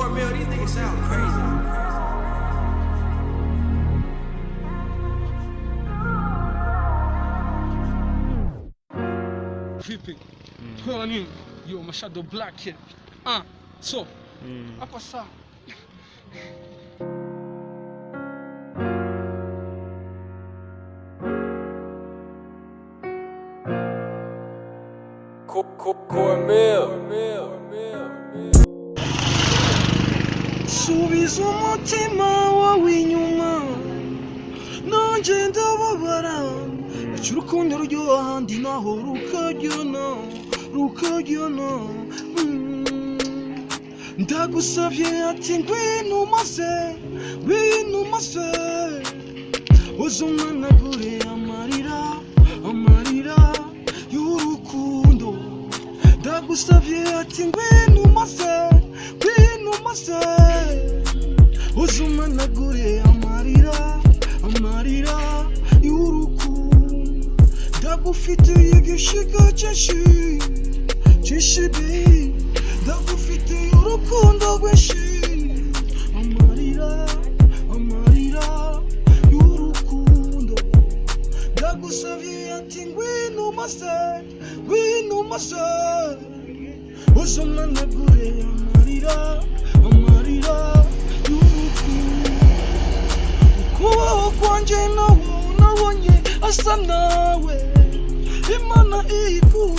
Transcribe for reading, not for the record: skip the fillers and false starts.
Cornmeal, these niggas sound crazy. Vipi? Kwa nini? Yo, Mashado Black here. So, hapa saa. Subiza umutima wawe inyuma, nanje ndababara, aca urukundo ruryoha ahandi naho rukaryana. Ndagusavye ati ngwino maze uzumanagure amarira y'urukundo. Ndagusavye ati ngwino maze uzumanagure amarira y'urukundo. Ndagufitiye igishika cyinshi baby, ndagufitiye urukundo rwinshi. Amarira y'urukundo. Ndagusavye ati ngwino maze uzumanagure amarira y'urukundo. Ukubaho kwanje nabonye asa nawe, Imana ikubaho